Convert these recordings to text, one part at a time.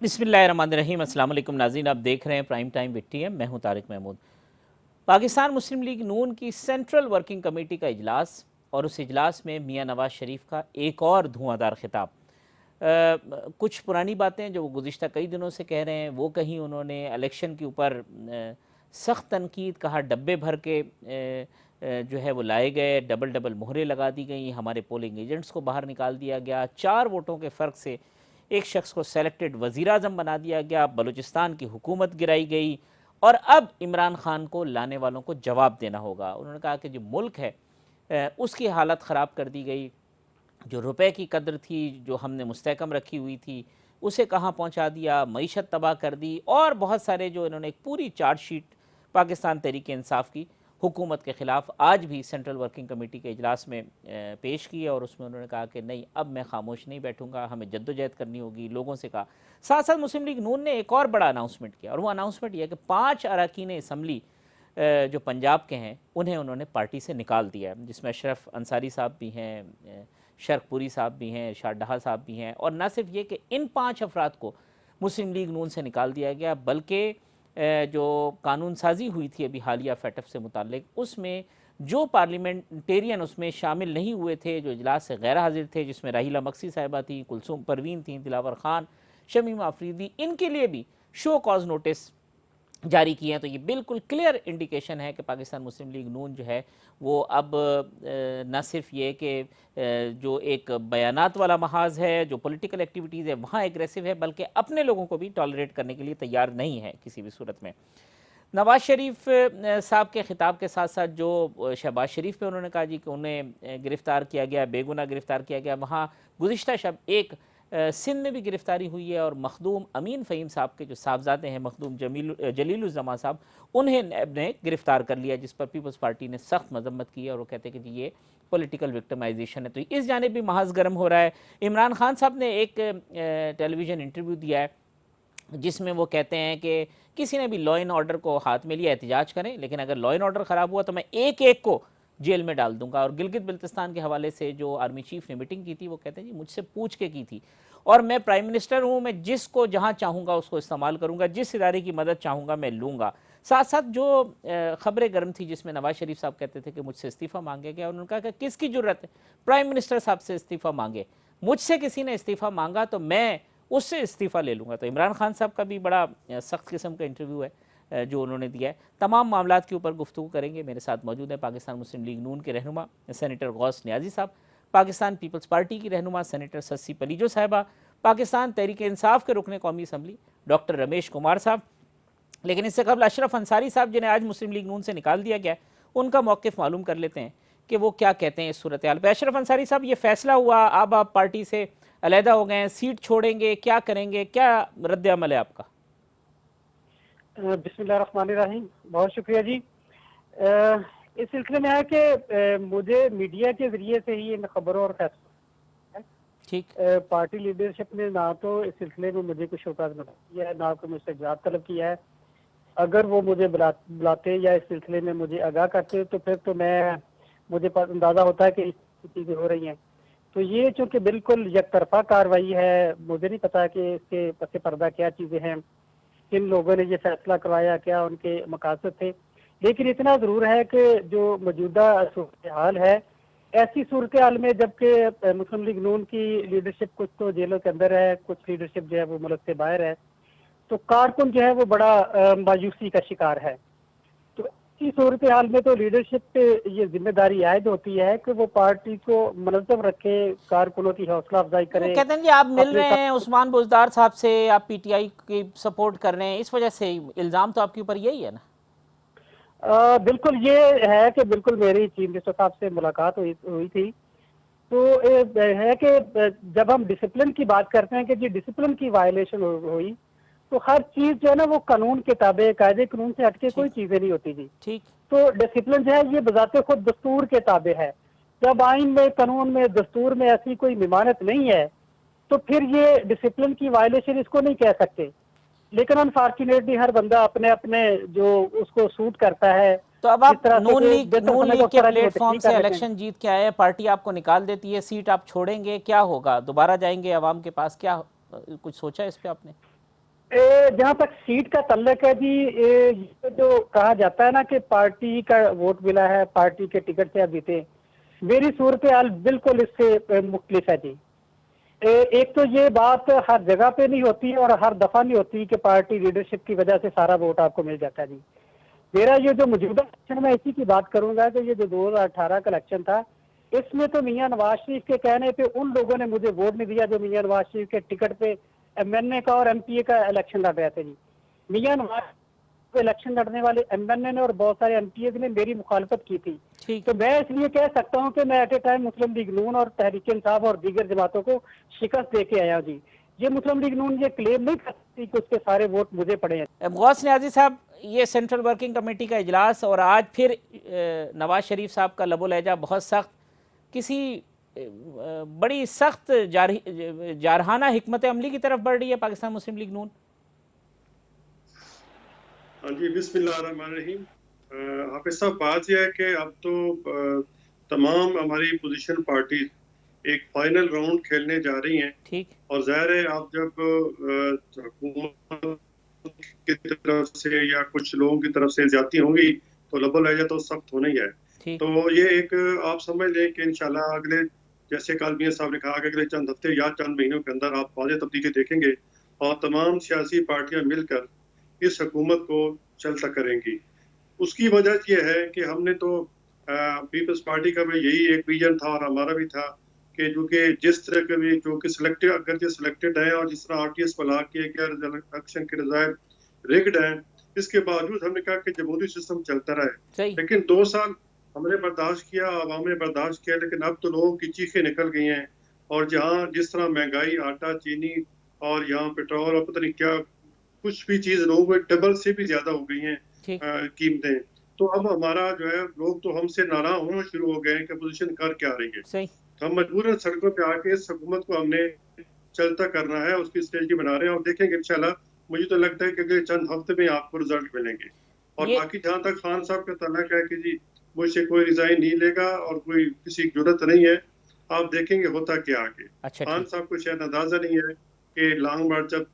बिस्मिल्लाहिर्रहमानिर्रहीम। अस्सलाम वालेकुम नाज़रीन, आप देख रहे हैं प्राइम टाइम विद टीएम। मैं हूं तारिक महमूद। पाकिस्तान मुस्लिम लीग नून की सेंट्रल वर्किंग कमेटी का इजलास और उस इजलास में मियां नवाज़ शरीफ का एक और धुआंधार खिताब। कुछ पुरानी बातें जो वो गुज़िश्ता कई दिनों से कह रहे हैं वो कहीं उन्होंने इलेक्शन के ऊपर सख्त तनकीद कहा, डब्बे भर के जो है वो लाए गए, डबल डबल मोहरें लगा दी गई, हमारे पोलिंग एजेंट्स को बाहर निकाल दिया गया, 4 वोटों के फ़र्क से एक शख्स को सेलेक्टेड वज़ीर आज़म बना दिया गया, बलूचिस्तान की हुकूमत गिराई गई और अब इमरान खान को लाने वालों को जवाब देना होगा। उन्होंने कहा कि जो मुल्क है उसकी हालत ख़राब कर दी गई, जो रुपए की कदर थी, जो हमने मुस्तहकम रखी हुई थी, उसे कहाँ पहुँचा दिया, मईशत तबाह कर दी और बहुत सारे जो इन्होंने एक पूरी चार्जशीट पाकिस्तान तहरीक-ए-इंसाफ की हुकूमत के ख़िलाफ़ आज भी सेंट्रल वर्किंग कमेटी के इजलास में पेश की और उसमें उन्होंने कहा कि नहीं, अब मैं खामोश नहीं बैठूंगा, हमें जद्दोजहद करनी होगी, लोगों से कहा। साथ साथ मुस्लिम लीग नून ने एक और बड़ा अनाउंसमेंट किया और वो अनाउंसमेंट यह कि 5 अरकान असम्बली जो पंजाब के हैं उन्हें उन्होंने पार्टी से निकाल दिया, जिसमें अशरफ अंसारी साहब भी हैं, शर्कपुरी साहब भी हैं, शारडाह साहब भी हैं। और न सिर्फ ये कि इन 5 अफराद को मुस्लिम लीग नून से निकाल दिया गया, बल्कि जो कानून साजी हुई थी अभी हालिया फैटफ से मुताल्लिक, उसमें जो पार्लियामेंटेरियन उसमें शामिल नहीं हुए थे, जो इजलास से गैर हाजिर थे, जिसमें राहिला मक्सी साहिबा थी, कुलसूम परवीन थी, दिलावर खान, शमीम आफरीदी, इनके लिए भी शो कॉज नोटिस जारी किए हैं। तो ये बिल्कुल क्लियर इंडिकेशन है कि पाकिस्तान मुस्लिम लीग नून जो है वो अब न सिर्फ ये कि जो एक बयानात वाला महाज है, जो पॉलिटिकल एक्टिविटीज़ है वहाँ एग्रेसिव है, बल्कि अपने लोगों को भी टॉलरेट करने के लिए तैयार नहीं है किसी भी सूरत में। नवाज़ शरीफ साहब के ख़िताब के साथ साथ जो शहबाज शरीफ पे उन्होंने कहा जी कि उन्हें गिरफ़्तार किया गया, बेगुनाह गिरफ़्तार किया गया, वहाँ गुज़िश्ता शब एक सिंध में भी गिरफ़्तारी हुई है और मखदूम अमीन फ़हीम साहब के जो साहबजादे हैं, मखदूम जलीलुज़्ज़मा साहब, उन्हें नैब ने गिरफ़्तार कर लिया, जिस पर पीपल्स पार्टी ने सख्त मजम्मत की है और वो कहते हैं कि जी ये पॉलिटिकल विक्टिमाइजेशन है। तो इस जानिब भी महाज गर्म हो रहा है। इमरान खान साहब ने एक टेलीविज़न इंटरव्यू दिया है जिसमें वो कहते हैं कि किसी ने भी लॉ एंड ऑर्डर को हाथ में लिया, एहतजाज करें, लेकिन अगर लॉ एंड ऑर्डर ख़राब हुआ तो मैं एक एक को जेल में डाल दूंगा। और गिलगित बल्तिस्तान के हवाले से जो आर्मी चीफ ने मीटिंग की थी वो कहते हैं जी मुझसे पूछ के की थी और मैं प्राइम मिनिस्टर हूँ, मैं जिसको जहाँ चाहूँगा उसको इस्तेमाल करूँगा, जिस इदारे की मदद चाहूँगा मैं लूँगा। साथ साथ जो खबरें गर्म थी जिसमें नवाज शरीफ साहब कहते थे कि मुझसे इस्तीफ़ा मांगे गया, उन्होंने कहा कि किसकी ज़रूरत है प्राइम मिनिस्टर साहब से इस्तीफ़ा मांगे, मुझसे किसी ने इस्तीफ़ा मांगा तो मैं उससे इस्तीफ़ा ले लूँगा। तो इमरान खान साहब का भी बड़ा सख्त किस्म का इंटरव्यू है जो उन्होंने दिया है। तमाम मामलात के ऊपर गुफ्तगू करेंगे। मेरे साथ मौजूद है पाकिस्तान मुस्लिम लीग नून के रहनुमा सेनेटर गौस नियाज़ी साहब, पाकिस्तान पीपल्स पार्टी की रहनुमा सेनेटर सस्सी पलीजो साहिबा, पाकिस्तान तहरीक इंसाफ के रुकन कौमी असम्बली डॉक्टर रमेश कुमार साहब। लेकिन इससे कबल अशरफ अंसारी साहब जिन्हें आज मुस्लिम लीग नून से निकाल दिया गया, उनका मौक़िफ़ मालूम कर लेते हैं कि वो क्या कहते हैं इस सूरत हाल पर। अशरफ अंसारी साहब, ये फैसला हुआ, अब आप पार्टी से अलहदा हो गए हैं, सीट छोड़ेंगे, क्या करेंगे, क्या रद्द अमल है आपका? बिस्मिल्लाहिर्रहमानिर्रहीम, बहुत शुक्रिया जी। इस सिलसिले में है कि मुझे मीडिया के जरिए से ही इन खबरों और फैसलों, ठीक, पार्टी लीडरशिप ने ना तो इस सिलसिले में मुझे कुछ शोकाज किया है, ना कोई मुझसे जवाब तलब किया है। अगर वो मुझे बुलाते या इस सिलसिले में मुझे आगाह करते तो फिर तो मुझे अंदाजा होता है कि चीज़ें हो रही हैं। तो ये चूँकि बिल्कुल यकतरफा कार्रवाई है, मुझे नहीं पता कि इसके पसे पर्दा क्या चीज़ें हैं, किन लोगों ने ये फैसला करवाया, क्या उनके मकासद थे। लेकिन इतना ज़रूर है कि जो मौजूदा सूरत हाल है, ऐसी सूरत हाल में जबकि मुस्लिम लीग नून की लीडरशिप कुछ तो जेलों के अंदर है, कुछ लीडरशिप जो है वो मुल्क से बाहर है, तो कारकुन जो है वो बड़ा मायूसी का शिकार है। तो इस सूरत हाल में तो लीडरशिप पे ये जिम्मेदारी आयद होती है कि वो पार्टी को मुनज़्ज़म रखे, कारकुनों की हौसला अफजाई करे। कहते हैं जी आप मिल रहे हैं उस्मान बुज़दार साहब से, आप पीटीआई की सपोर्ट कर रहे हैं, इस वजह से इल्ज़ाम तो आपके ऊपर यही है ना? बिल्कुल ये है कि बिल्कुल मेरी चीफ मिनिस्टर साहब से मुलाकात हुई थी। तो है कि जब हम डिसिप्लिन की बात करते हैं कि जी डिसिप्लिन की वायलेशन हुई, तो हर चीज जो है ना वो कानून के ताबे, कायदे कानून से हटके कोई चीजें नहीं होती जी। ठीक, तो डिसिप्लिन जो है ये बजाते खुद दस्तूर के ताबे है। जब आइन में, कानून में, दस्तूर में ऐसी कोई मिमानत नहीं है तो फिर ये डिसिप्लिन की वायलेशन इसको नहीं कह सकते। लेकिन अनफॉर्चुनेटली हर बंदा अपने अपने जो उसको सूट करता है। तो अब जिस आप तरह से नून लीग के नहीं होते, प्लेटफॉर्म ठीक से कर लेते हैं। इलेक्शन जीत के आए हैं, पार्टी आपको निकाल देती है, सीट आप छोड़ेंगे, क्या होगा? दोबारा जाएंगे अवाम के पास? क्या कुछ सोचा है इस पे आपने? जहाँ तक सीट का तल्लक है जी, ये जो कहा जाता है ना कि पार्टी का वोट मिला है, पार्टी के टिकट से आप जीते, मेरी सूरत हाल बिल्कुल इससे मुख्तलिफ है जी। एक तो ये बात हर जगह पे नहीं होती और हर दफा नहीं होती कि पार्टी लीडरशिप की वजह से सारा वोट आपको मिल जाता है जी। मेरा ये जो मौजूदा इलेक्शन में इसी की बात करूंगा कि ये जो 2018 का इलेक्शन था, इसमें तो मियां नवाज शरीफ के कहने पे उन लोगों ने मुझे वोट नहीं दिया जो मियां नवाज शरीफ के टिकट पे एमएनए का और एमपीए का इलेक्शन लड़ रहे थे जी। मियां नवाज को इलेक्शन लड़ने वाले एमएनए ने और बहुत सारे एमपीए ने मेरी मुखालफत की थी। ठीक। तो मैं इसलिए कह सकता हूं कि मैं at a time Muslim League Noon और तहरीक इंसाफ और दीगर जमातों को शिकस्त दे के आया हूं जी। ये मुस्लिम लीग नून ये क्लेम नहीं कर सकती कि उसके सारे वोट मुझे पड़े हैं। गौस न्याजी साहब, ये सेंट्रल वर्किंग कमेटी का इजलास और आज फिर नवाज शरीफ साहब का लबो लहजा बहुत सख्त, किसी बड़ी सख्त जारहाना हिकमत अमली की तरफ बढ़ रही है पाकिस्तान मुस्लिम लीग नून। हाँ जी, बिस्मिल्लाहिर्रहमानिर्रहीम। हाफिज साहब, बात यह है कि अब तो तमाम हमारी पोजीशन पार्टी एक फाइनल राउंड खेलने जा रही हैं। ठीक। और जाहिर है अब जब हुकूमत की तरफ से या कुछ लोगों की तरफ से ज्यादती होंगी तो लबो लहजा तो सख्त होना ही है। तो ये एक आप समझ लें कि इंशाल्लाह अगले, जैसे कल मियां साहब ने कहा कि अगले चंद हफ्ते या चंद महीनों के अंदर आप वाज़ेह तब्दीली देखेंगे और तमाम सियासी पार्टियां मिलकर इस हुकूमत को चलता करेंगी। उसकी वजह यह है कि हमने तो पीपल्स पार्टी का भी यही एक विजन था और हमारा भी था कि जो कि जिस तरह के भी जो कि सिलेक्टेड, अगर जो सिलेक्टेड है और जिस तरह आरटीएस को ला किया गया, इलेक्शन के रिजल्ट रिग्ड हैं, इसके बावजूद हमने कहा कि जमहूरी सिस्टम चलता रहे। लेकिन 2 साल हमने बर्दाश्त किया, आवाम ने बर्दाश्त किया, लेकिन अब तो लोगों की चीखें निकल गई हैं। और जहाँ जिस तरह महंगाई, आटा, चीनी और यहाँ पेट्रोल और पता नहीं क्या कुछ भी चीज लोगों को डबल से भी ज्यादा हो गई हैं कीमतें। तो अब हमारा जो है, लोग तो हमसे नाराज होना शुरू हो गए हैं कि पोजीशन कर क्या रही है। तो हम मजबूरन सड़कों पे आके इस हुकूमत को हमने चलता करना है, उसकी स्ट्रेटजी बना रहे हैं और देखेंगे इंशाल्लाह। मुझे तो लगता है कि अगले चंद हफ्ते में आपको रिजल्ट मिलेंगे। और बाकी जहाँ तक खान साहब का तल्लक है कि जी मुझसे कोई रिजाइन नहीं लेगा और कोई किसी की जरूरत नहीं है, आप देखेंगे होता क्या आगे। खान साहब को शायद अंदाजा नहीं है कि लॉन्ग मार्च जब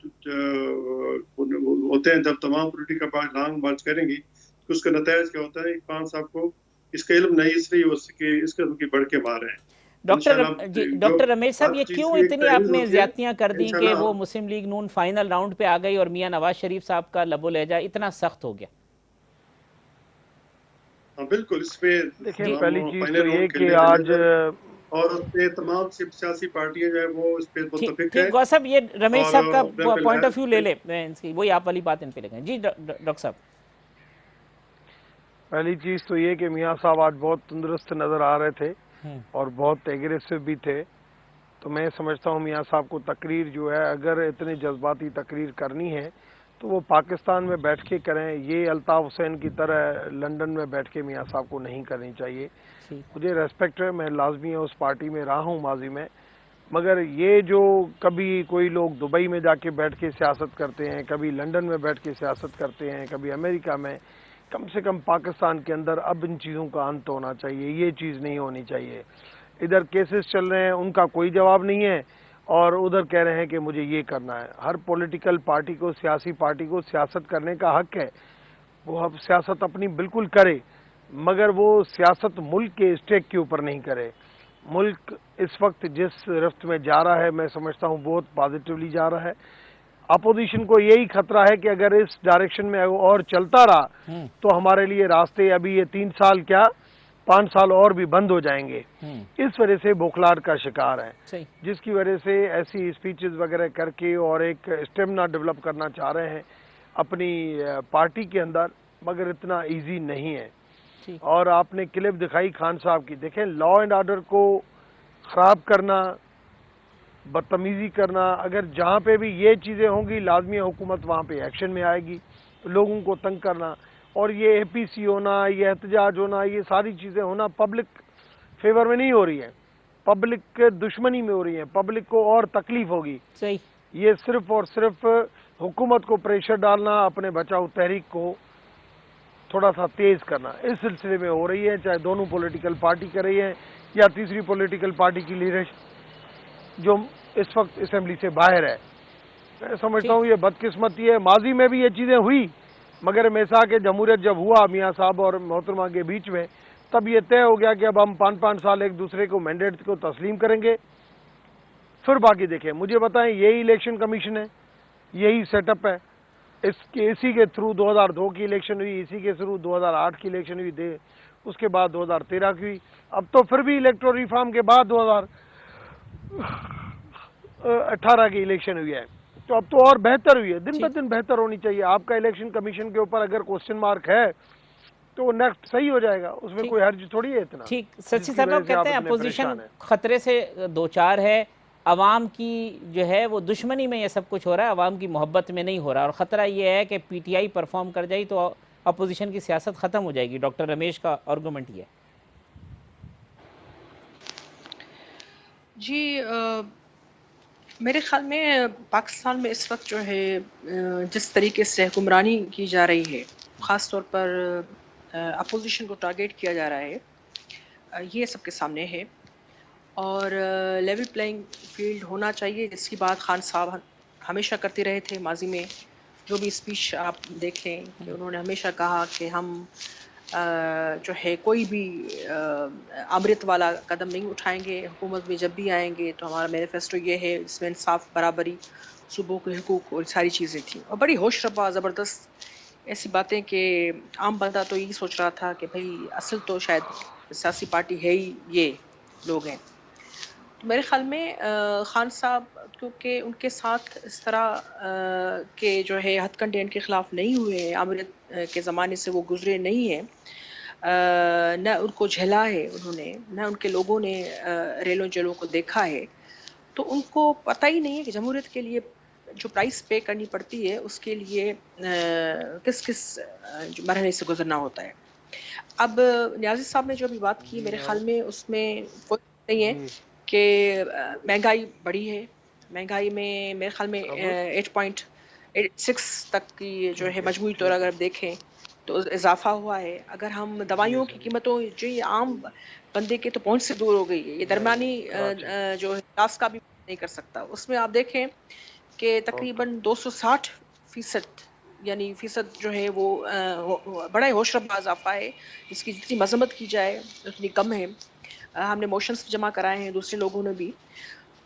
होते हैं, जब तमाम पॉलिटिकल पार्टी लॉन्ग मार्च करेंगी तो उसका नतीजा क्या होता है। खान साहब को इसका इल्म नहीं, इसलिए उसके इसके बढ़ के मार है। डॉक्टर रमेश साहब, ये क्यों इतनी आपने ज्यादतियां कर दी कि वो मुस्लिम लीग नून फाइनल राउंड पे आ गई और मियां नवाज शरीफ साहब का लबो लहजा इतना सख्त हो गया? हाँ बिल्कुल, इसमें देखिए पहली चीज तो ये कि आज और उसपे तमाम सियासी पार्टियां जो है वो इस पे मुत्तफिक है। ठीक साहब, ये रमेश साहब का पॉइंट ऑफ व्यू ले ले, वही आप वाली बात इन पे लगाएं जी। डॉक्टर साहब, पहली चीज तो ये कि मियां साहब आज बहुत तंदुरुस्त नजर आ रहे थे और बहुत एग्रेसिव भी थे। तो मैं समझता हूँ मियां साहब को तकरीर जो है, अगर इतनी जज्बाती तकरीर करनी है तो वो पाकिस्तान में बैठ के करें। ये अल्ताफ हुसैन की तरह लंदन में बैठ के मियां साहब को नहीं करनी चाहिए। मुझे रेस्पेक्ट है, मैं लाजमी है उस पार्टी में रहा हूँ माजी में, मगर ये जो कभी कोई लोग दुबई में जाके बैठ के सियासत करते हैं, कभी लंदन में बैठ के सियासत करते हैं, कभी अमेरिका में, कम से कम पाकिस्तान के अंदर अब इन चीज़ों का अंत होना चाहिए। ये चीज़ नहीं होनी चाहिए। इधर केसेस चल रहे हैं, उनका कोई जवाब नहीं है और उधर कह रहे हैं कि मुझे ये करना है। हर पॉलिटिकल पार्टी को, सियासी पार्टी को सियासत करने का हक है, वो अब सियासत अपनी बिल्कुल करे, मगर वो सियासत मुल्क के स्टेक के ऊपर नहीं करे। मुल्क इस वक्त जिस रफ्त में जा रहा है, मैं समझता हूँ बहुत पॉजिटिवली जा रहा है। अपोजिशन को यही खतरा है कि अगर इस डायरेक्शन में और चलता रहा तो हमारे लिए रास्ते अभी ये 3 साल क्या 5 साल और भी बंद हो जाएंगे। इस वजह से बौखलाहट का शिकार है, जिसकी वजह से ऐसी स्पीचेस वगैरह करके और एक स्टेमिना डेवलप करना चाह रहे हैं अपनी पार्टी के अंदर, मगर इतना इजी नहीं है। और आपने क्लिप दिखाई खान साहब की, देखें लॉ एंड ऑर्डर को खराब करना, बदतमीजी करना, अगर जहाँ पे भी ये चीज़ें होंगी लाजमी हुकूमत वहाँ पे एक्शन में आएगी। लोगों को तंग करना और ये एपीसी होना, ये एहतजाज होना, ये सारी चीज़ें होना पब्लिक फेवर में नहीं हो रही है, पब्लिक के दुश्मनी में हो रही है, पब्लिक को और तकलीफ होगी। सही। ये सिर्फ और सिर्फ हुकूमत को प्रेशर डालना, अपने बचाव तहरीक को थोड़ा सा तेज करना इस सिलसिले में हो रही है, चाहे दोनों पॉलिटिकल पार्टी कर रही है या तीसरी पॉलिटिकल पार्टी की लीडरशिप जो इस वक्त असेंबली से बाहर है। मैं समझता हूँ ये बदकिस्मती है। माजी में भी ये चीज़ें हुई, मगर हमेशा के जमहूरियत जब हुआ मियाँ साहब और मोहतरमा के बीच में, तब ये तय हो गया कि अब हम 5-5 साल एक दूसरे को मैंडेट को तस्लीम करेंगे, फिर बाकी देखें। मुझे बताएं, यही इलेक्शन कमीशन है, यही सेटअप है। इसी के थ्रू 2002 की इलेक्शन हुई, इसी के थ्रू 2008 की इलेक्शन हुई, उसके बाद 2013 की हुई, अब तो फिर भी इलेक्टोरल रिफॉर्म के बाद 2018 की इलेक्शन हुई है। तो अब तो और बेहतर हुई है, दिन ब दिन बेहतर होनी चाहिए। आपका इलेक्शन कमीशन के ऊपर अगर क्वेश्चन मार्क है तो नेक्स्ट सही हो जाएगा, उसमें कोई हर्ज थोड़ी है इतना। ठीक, सच्ची साहब कहते हैं अपोजिशन खतरे से दो चार है, अवाम की जो है वो दुश्मनी में ये सब कुछ हो रहा है, अवाम की मोहब्बत में नहीं हो रहा, और ख़तरा ये है कि पीटीआई परफॉर्म कर जाए तो अपोजिशन की सियासत ख़त्म हो जाएगी। डॉक्टर रमेश का आर्गूमेंट ये है। जी मेरे ख्याल में पाकिस्तान में इस वक्त जो है जिस तरीके से हुक्मरानी की जा रही है, ख़ास तौर पर अपोजिशन को टारगेट किया जा रहा है, ये सबके सामने है। और लेवल प्लेइंग फील्ड होना चाहिए, जिसकी बात खान साहब हमेशा करते रहे थे माजी में। जो भी स्पीच आप देख लें कि उन्होंने हमेशा कहा कि हम जो है कोई भी अमृत वाला कदम नहीं उठाएंगे, हुकूमत में जब भी आएंगे तो हमारा मैनिफेस्टो ये है, इसमें इंसाफ, बराबरी, सूबों के हुकूक और सारी चीज़ें थी। और बड़ी होश रफा ज़बरदस्त ऐसी बातें कि आम बंदा तो यही सोच रहा था कि भाई असल तो शायद सियासी पार्टी है ही ये लोग हैं। तो मेरे ख्याल में खान साहब, क्योंकि उनके साथ इस तरह के जो है हथकंडे इनके ख़िलाफ़ नहीं हुए हैं, अमृत के ज़माने से वो गुजरे नहीं हैं, न उनको झेला है उन्होंने, न उनके लोगों ने रेलों जेलों को देखा है, तो उनको पता ही नहीं है कि जमहूरियत के लिए जो प्राइस पे करनी पड़ती है उसके लिए किस किस मरहले से गुजरना होता है। अब न्याज़ी साहब ने जो अभी बात की, मेरे ख्याल में उसमें कोई नहीं है कि महंगाई बढ़ी है। महंगाई में मेरे ख्याल में 8.86 तक की जो है मजमूई तौर अगर देखें तो इजाफा हुआ है। अगर हम दवाइयों की कीमतों, जो ये आम बंदे के तो पहुंच से दूर हो गई है, ये दरमियानी जो है क्लास का भी नहीं कर सकता, उसमें आप देखें कि तकरीबन 260% यानी फीसद जो है वो बड़ा ही होशरबा इजाफा है, जिसकी जितनी मजम्मत की जाए उतनी कम है। हमने मोशंस जमा कराए हैं, दूसरे लोगों ने भी।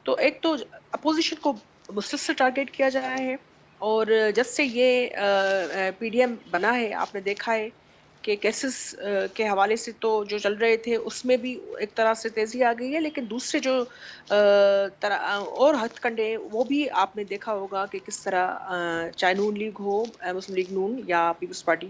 तो एक तो अपोजिशन को मुसलसल टारगेट किया जा रहा है, और जब से ये पीडीएम बना है, आपने देखा है कि केसेस के हवाले से तो जो चल रहे थे उसमें भी एक तरह से तेज़ी आ गई है, लेकिन दूसरे जो और हथकंडे वो भी आपने देखा होगा कि किस तरह चाहे नून लीग हो, मुस्लिम लीग नून या पीपल्स पार्टी,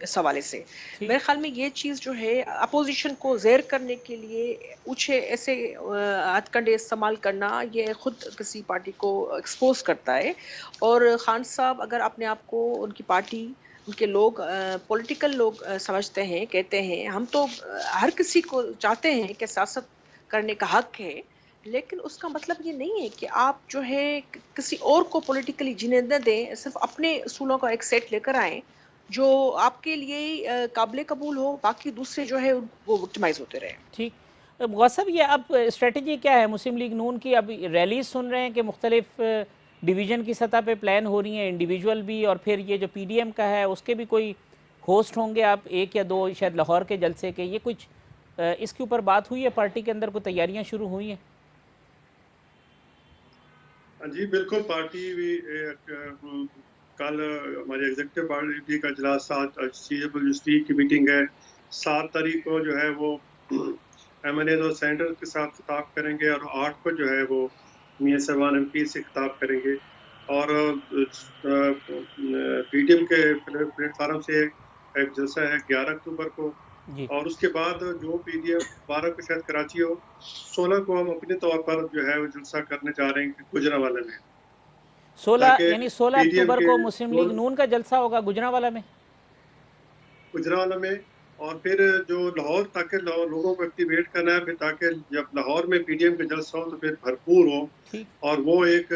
इस हवाले से मेरे ख्याल में ये चीज़ जो है अपोजिशन को ज़ेर करने के लिए ऊँचे ऐसे हथकंडे इस्तेमाल करना, ये खुद किसी पार्टी को एक्सपोज करता है। और खान साहब अगर अपने आप को, उनकी पार्टी, उनके लोग पॉलिटिकल लोग समझते हैं, कहते हैं हम तो हर किसी को चाहते हैं कि सियासत करने का हक है, लेकिन उसका मतलब ये नहीं है कि आप जो है किसी और को पॉलिटिकली जीने न दें, सिर्फ अपने असूलों का एक सेट लेकर आएँ जो आपके लिए काबिल कबूल हो, बाकी दूसरे जो है वो विक्टिमाइज होते रहे। ठीक, गौसब ये अब स्ट्रेटजी क्या है मुस्लिम लीग नून की? अब रैलीज सुन रहे हैं कि मुख्तलिफ डिवीज़न की सतह पे प्लान हो रही हैं, इंडिविजुअल भी, और फिर ये जो पीडीएम का है उसके भी कोई होस्ट होंगे आप, एक या दो शायद लाहौर के जलसे के, ये कुछ इसके ऊपर बात हुई है? पार्टी के अंदर कोई तैयारियां शुरू हुई हैं? जी बिल्कुल, पार्टी भी कल हमारे एग्जीक्यूटिव पार्टी का इजलास 7 की मीटिंग है, 7 तारीख को जो है वो एमएनए और सेनेटर के साथ खिताब करेंगे, और 8 को जो है वो मियां साहबान एमपी से खिताब करेंगे, और पीडीएम के प्लेटफार्म से एक जलसा है 11 अक्टूबर को, और उसके बाद जो पीडीएम 12 को शायद कराची हो, 16 को हम अपने तौर पर जो है वो जलसा करने जा रहे हैं गुजरांवाला में। 16 यानी 16 अक्टूबर को मुस्लिम लीग नून का जलसा होगा गुजरांवाला में? गुजरांवाला में, और फिर जो लाहौर, ताकि लोगों को एक्टिवेट करना है, फिर ताकि जब लाहौर में पीडीएम का जलसा हो तो फिर भरपूर हो, और वो एक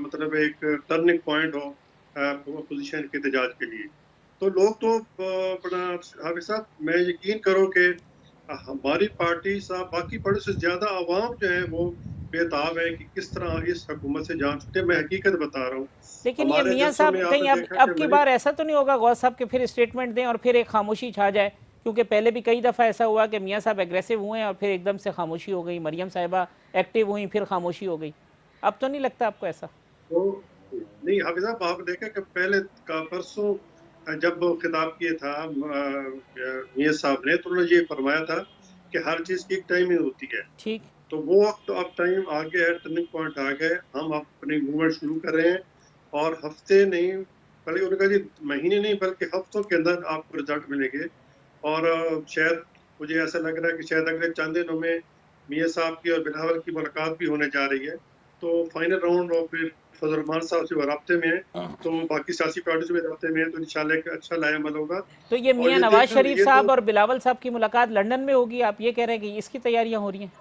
मतलब एक टर्निंग पॉइंट हो अपोजिशन के एहतजाज के लिए। तो लोग तो बड़ा हमेशा, मैं यकीन करो कि हमारी पार्टी साहब बाकी पार्टी से ज्यादा आवाम जो है वो बेताब है कि किस तरह इस हुकूमत से जान छूटे। मैं हकीकत बता रहा हूँ। लेकिन ये हमारे मियाँ जलसों साहब में कहीं आपने देखा अब कि की बार ऐसा तो नहीं होगा गौस साहब के फिर स्टेटमेंट दें और फिर एक खामोशी छा जाए, क्योंकि पहले भी कई दफ़ा ऐसा हुआ कि मियाँ साहब एग्रेसिव हुए और फिर एकदम से खामोशी हो गई, मरियम साहिबा एक्टिव हुई फिर खामोशी हो गई। अब तो नहीं लगता आपको ऐसा? तो नहीं हाफिज साहब, आप देखा कि पहले का परसों जब खिताब किया था मियां साहब ने, तो उन्होंने ये फरमाया था कि हर चीज की एक टाइमिंग होती है। ठीक। तो वो वक्त अब टाइम आ गया है, टर्निंग पॉइंट आ गया है, हम अपनी मूवमेंट शुरू कर रहे हैं और हफ्ते नहीं बल्कि उनका जी महीने नहीं बल्कि हफ्तों के अंदर आपको रिजल्ट मिलेंगे। और शायद मुझे ऐसा लग रहा है कि शायद अगले चंद दिनों में मियां साहब की और बिलावल की मुलाकात भी होने जा रही है। तो फाइनल राउंड और फिर फजल रहमान साहब से वो राब्ते में है, तो बाकी सियासी पार्टी से भी राब्ते में है, तो इंशाल्लाह एक अच्छा लाएमल होगा। तो ये और मियाँ ये नवाज देखना शरीफ ये तो साहब और बिलावल साहब की मुलाकात लंदन में होगी, आप ये कह रहे हैं कि इसकी तैयारियां हो रही हैं?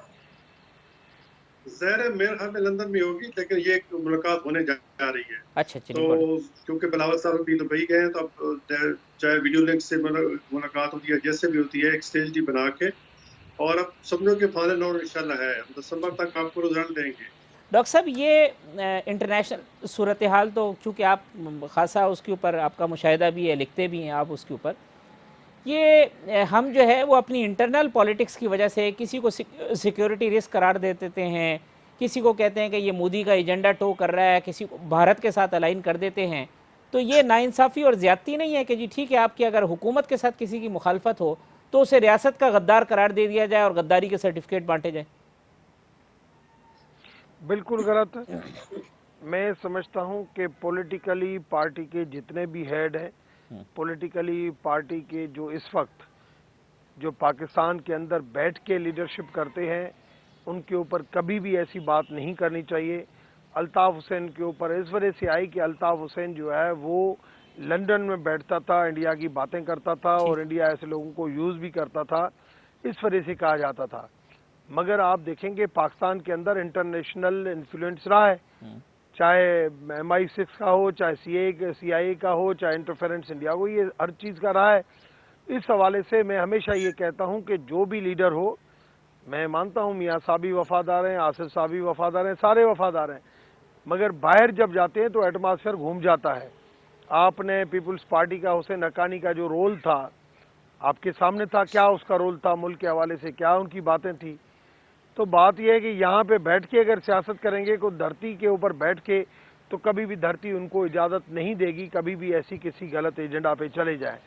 ज़ाहिर है मेरे ख्याल में लंदन में होगी, लेकिन ये एक मुलाकात होने जा रही है। अच्छा तो चलिए गुड। क्योंकि बिलावल साहब भी दुबई गए हैं, तो अब चाहे वीडियो लिंक से मुलाकात होती है, जैसे भी होती है, एक स्टेज डी बना के, और अब समझो कि फाइनल राउंड इंशाल्लाह है, हम दिसंबर तक आपको रिजल्ट देंगे। डॉक्टर साहब ये इंटरनेशनल सूरत हाल तो चूँकि आप ख़ासा उसके ऊपर आपका मुशाहिदा भी है, लिखते भी हैं आप उसके ऊपर, ये हम जो है वो अपनी इंटरनल पॉलिटिक्स की वजह से किसी को सिक्योरिटी रिस्क करार दे देते हैं, किसी को कहते हैं कि ये मोदी का एजेंडा टो कर रहा है, किसी को भारत के साथ अलाइन कर देते हैं। तो ये नाइंसाफ़ी और ज़्यादती नहीं है कि जी ठीक है आपकी अगर हुकूमत के साथ किसी की मुखालफत हो तो उसे रियासत का गद्दार करार दे दिया जाए और गद्दारी के सर्टिफिकेट बांटे जाए? बिल्कुल गलत है। मैं समझता हूं कि पॉलिटिकली पार्टी के जितने भी हेड हैं, पॉलिटिकली पार्टी के जो इस वक्त जो पाकिस्तान के अंदर बैठ के लीडरशिप करते हैं, उनके ऊपर कभी भी ऐसी बात नहीं करनी चाहिए। अल्ताफ़ हुसैन के ऊपर इस वजह से आई कि अल्ताफ़ हुसैन जो है वो लंदन में बैठता था, इंडिया की बातें करता था और इंडिया ऐसे लोगों को यूज़ भी करता था, इस वजह से कहा जाता था। मगर आप देखेंगे पाकिस्तान के अंदर इंटरनेशनल इन्फ्लुएंस रहा है, चाहे MI6 का हो, चाहे CIA का हो, चाहे इंटरफेरेंस इंडिया हो, ये हर चीज़ का रहा है। इस हवाले से मैं हमेशा ये कहता हूं कि जो भी लीडर हो, मैं मानता हूं मियाँ साहब भी वफादार हैं, आसिफ साहब भी वफादार हैं, सारे वफादार हैं, मगर बाहर जब जाते हैं तो एटमॉस्फेयर घूम जाता है। आपने पीपल्स पार्टी का हुसैन हक्कानी का जो रोल था आपके सामने था, क्या उसका रोल था मुल्क के हवाले से, क्या उनकी बातें थी। तो बात यह है कि यहाँ पे बैठ के अगर सियासत करेंगे को धरती के ऊपर बैठ के, तो कभी भी धरती उनको इजाज़त नहीं देगी कभी भी ऐसी किसी गलत एजेंडा पे चले जाए।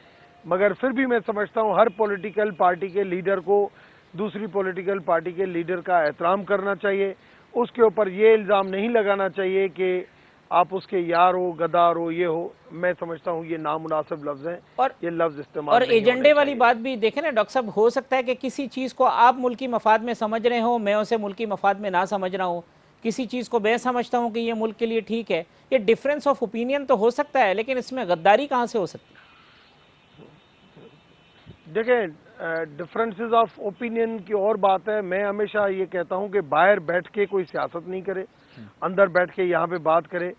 मगर फिर भी मैं समझता हूँ हर पॉलिटिकल पार्टी के लीडर को दूसरी पॉलिटिकल पार्टी के लीडर का एहतराम करना चाहिए। उसके ऊपर ये इल्ज़ाम नहीं लगाना चाहिए कि आप उसके यार हो, गद्दार हो, ये हो। मैं समझता हूँ ये नामुनासिब लफ्ज़ हैं और ये लफ्ज़ इस्तेमाल और नहीं एजेंडे वाली चाहिए। बात भी देखें ना डॉक्टर साहब, हो सकता है कि किसी चीज़ को आप मुल्की मफाद में समझ रहे हो, मैं उसे मुल्की मफाद में ना समझ रहा हूँ। किसी चीज़ को मैं समझता हूँ कि ये मुल्क के लिए ठीक है। ये डिफरेंस ऑफ ओपिनियन तो हो सकता है, लेकिन इसमें गद्दारी कहाँ से हो सकती है? देखें, डिफरेंसेस ऑफ ओपिनियन की और बात है। मैं हमेशा ये कहता हूँ कि बाहर बैठ के कोई सियासत नहीं करे, अंदर बैठ के यहाँ पे बात करे।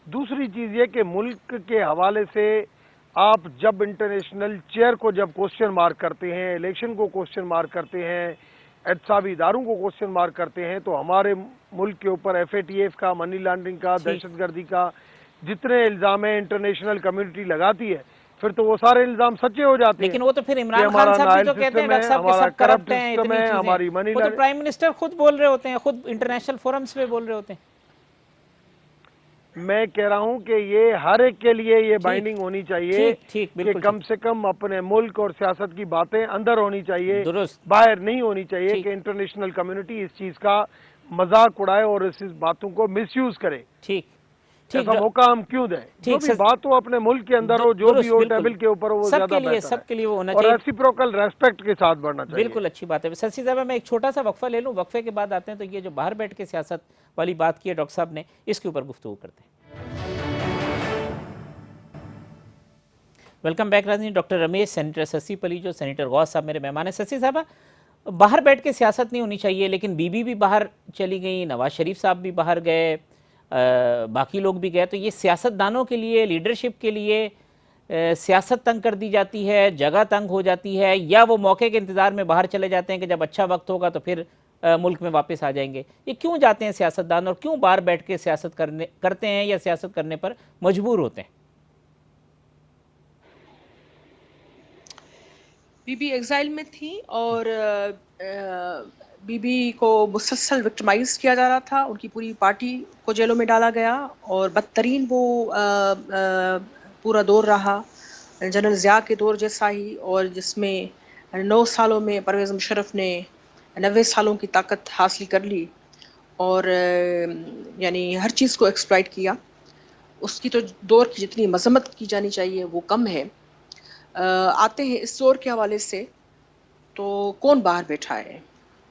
दूसरी चीज़ ये कि मुल्क के हवाले से आप जब इंटरनेशनल चेयर को जब क्वेश्चन मार्क करते हैं, इलेक्शन को क्वेश्चन मार्क करते हैं, एहतसाबी इदारों को क्वेश्चन मार्क करते हैं, तो हमारे मुल्क के ऊपर FATF का, मनी लॉन्ड्रिंग का, दहशतगर्दी का जितने इल्ज़ाम है इंटरनेशनल कम्युनिटी लगाती है, फिर तो वो सारे इल्ज़ाम सच्चे हो जाते हैं। लेकिन वो तो फिर इमरान खान साहब भी तो कहते हैं डॉक्टर साहब के सब करप्ट हैं, इतनी चीजें। हमारी मनी वो तो प्राइम मिनिस्टर खुद बोल रहे होते हैं, खुद इंटरनेशनल फोरम्स पे बोल रहे होते हैं। मैं कह रहा हूं कि ये हर एक के लिए ये बाइंडिंग होनी चाहिए कि कम से कम अपने मुल्क और सियासत की बातें अंदर होनी चाहिए, बाहर नहीं होनी चाहिए कि इंटरनेशनल कम्युनिटी इस चीज का मजाक उड़ाए और इस बातों को मिसयूज करे। ठीक ऐसा मौका हम क्यों दें? जो भी बात हो अपने मुल्क के अंदर हो, जो भी हो टेबल के ऊपर हो, वो ज्यादा बेहतर है। सबके लिए वो होना चाहिए और रेसिप्रोकल रेस्पेक्ट के साथ बढ़ना चाहिए। बिल्कुल अच्छी बात है। शशि साहब मैं एक छोटा सा वक्फा ले लूं, वक्फे के बाद आते हैं। तो ये जो बाहर बैठ के सियासत वाली बात की है डॉक्टर साहब ने, इसके ऊपर गुफ्तगू करते हैं। वेलकम बैक राजनीति। Doctor Ramesh, senator Sassui Palijo, senator Ghaus साहब मेरे मेहमान हैं। शशि साहब, बाहर बैठ के सियासत नहीं होनी चाहिए, लेकिन बीबी भी बाहर चली गई, नवाज शरीफ साहब भी बाहर गए, बाकी लोग भी गए। तो ये सियासतदानों के लिए, लीडरशिप के लिए सियासत तंग कर दी जाती है, जगह तंग हो जाती है, या वो मौके के इंतज़ार में बाहर चले जाते हैं कि जब अच्छा वक्त होगा तो फिर मुल्क में वापस आ जाएंगे। ये क्यों जाते हैं सियासतदान और क्यों बाहर बैठ के सियासत करते हैं या सियासत करने पर मजबूर होते हैं? बीबी एग्जाइल में थी और बीबी को मुसलसल विक्टिमाइज किया जा रहा था, उनकी पूरी पार्टी को जेलों में डाला गया और बदतरीन वो पूरा दौर रहा जनरल ज़िया के दौर जैसा ही, और जिसमें 9 सालों में परवेज़ मुशर्रफ ने 90 सालों की ताकत हासिल कर ली और यानी हर चीज़ को एक्सप्लॉइट किया। उसकी तो दौर की जितनी मजम्मत की जानी चाहिए वो कम है। आते हैं इस दौर के हवाले से, तो कौन बाहर बैठा है?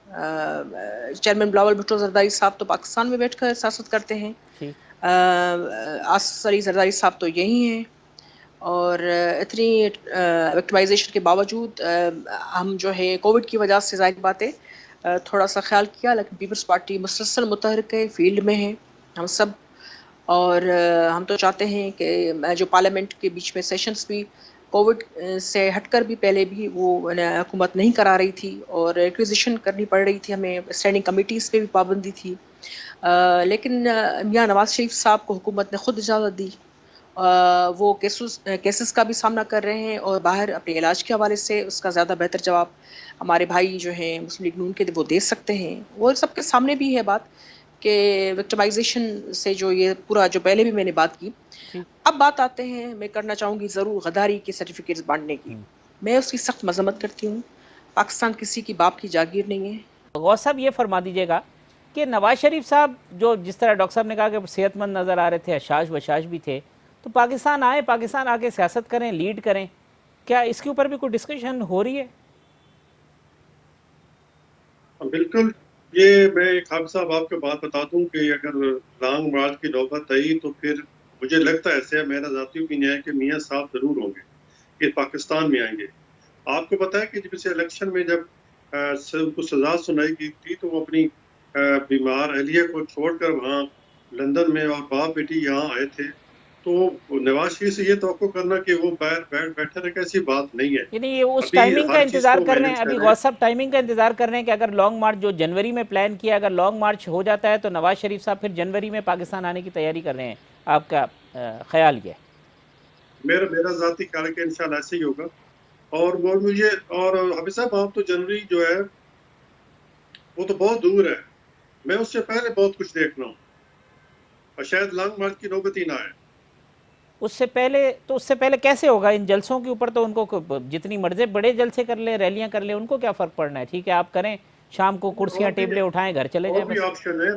चेयरमैन बिलावल भुट्टो जरदारी साहब तो पाकिस्तान में बैठकर सियासत करते हैं, आसिफ अली जरदारी साहब तो यही हैं, और इतनी विक्टिमाइजेशन के बावजूद हम जो है कोविड की वजह से ज़ाहिर बात है थोड़ा सा ख्याल किया, लेकिन पीपल्स पार्टी मुसलसल मुतहरिक है, फील्ड में है हम सब। और हम तो चाहते हैं कि जो पार्लियामेंट के बीच में सेशंस भी कोविड से हटकर भी पहले भी वो हुकूमत नहीं करा रही थी और रिक्विजिशन करनी पड़ रही थी, हमें स्टैंडिंग कमेटीज़ पे भी पाबंदी थी, लेकिन मियां नवाज शरीफ साहब को हुकूमत ने ख़ुद इजाज़त दी। वो केसेस का भी सामना कर रहे हैं और बाहर अपने इलाज के हवाले से उसका ज़्यादा बेहतर जवाब हमारे भाई जो हैं मुस्लिम लीग नून के वो दे सकते हैं। वो सबके सामने भी है बात कि विक्टिमाइजेशन से जो ये पूरा जो पहले भी मैंने बात की। अब बात आते हैं, मैं करना चाहूँगी ज़रूर गद्दारी के सर्टिफिकेट्स बांटने की। मैं उसकी सख्त मजम्मत करती हूँ। पाकिस्तान किसी की बाप की जागीर नहीं है। गौस साहब ये फरमा दीजिएगा कि नवाज शरीफ साहब जो जिस तरह डॉक्टर साहब ने कहा कि सेहतमंद नज़र आ रहे थे, हशाश बशाश भी थे, तो पाकिस्तान आए, पाकिस्तान आके सियासत करें, लीड करें, क्या इसके ऊपर भी कोई डिस्कशन हो रही है? बिल्कुल, ये मैं खाब साहब आपको बात बता दूं कि अगर लॉन्ग मार्च की नौबत आई तो फिर मुझे लगता है, ऐसे मेरा ज़ाती ओपिनियन है कि मियाँ साहब ज़रूर होंगे कि पाकिस्तान में आएंगे। आपको पता है कि जब इस इलेक्शन में जब उनको सज़ा सुनाई गई थी तो वो अपनी बीमार अहलिया को छोड़कर वहाँ लंदन में और बाप बेटी यहाँ आए थे, तो नवाज शरीफ से ये तवक्को करना कि वो बैठे रहे, कैसी बात नहीं है। यानी ये उस टाइमिंग का इंतजार कर रहे हैं, अभी गौस साहब टाइमिंग का इंतजार कर रहे हैं कि अगर लॉन्ग मार्च जो जनवरी में प्लान किया, अगर लॉन्ग मार्च हो जाता है तो नवाज शरीफ साहब फिर जनवरी में पाकिस्तान आने की तैयारी कर रहे हैं। आपका ख्याल ये? मेरा ज़ाती ख्याल है कि इंशाल्लाह ऐसे ही होगा। और वो मुझे और हाफिज़ साहब, आप तो जनवरी जो है वो तो बहुत दूर है, मैं उससे पहले बहुत कुछ देख रहा हूँ और शायद लॉन्ग मार्च की नौबत ही ना आए। उससे पहले कैसे होगा? इन जलसों के ऊपर तो उनको जितनी मर्जी बड़े जलसे कर ले, रैलियां कर ले, उनको क्या फ़र्क पड़ना है? ठीक है, आप करें, शाम को कुर्सियां टेबलें उठाएं, घर चले जाएं। और भी ऑप्शन है,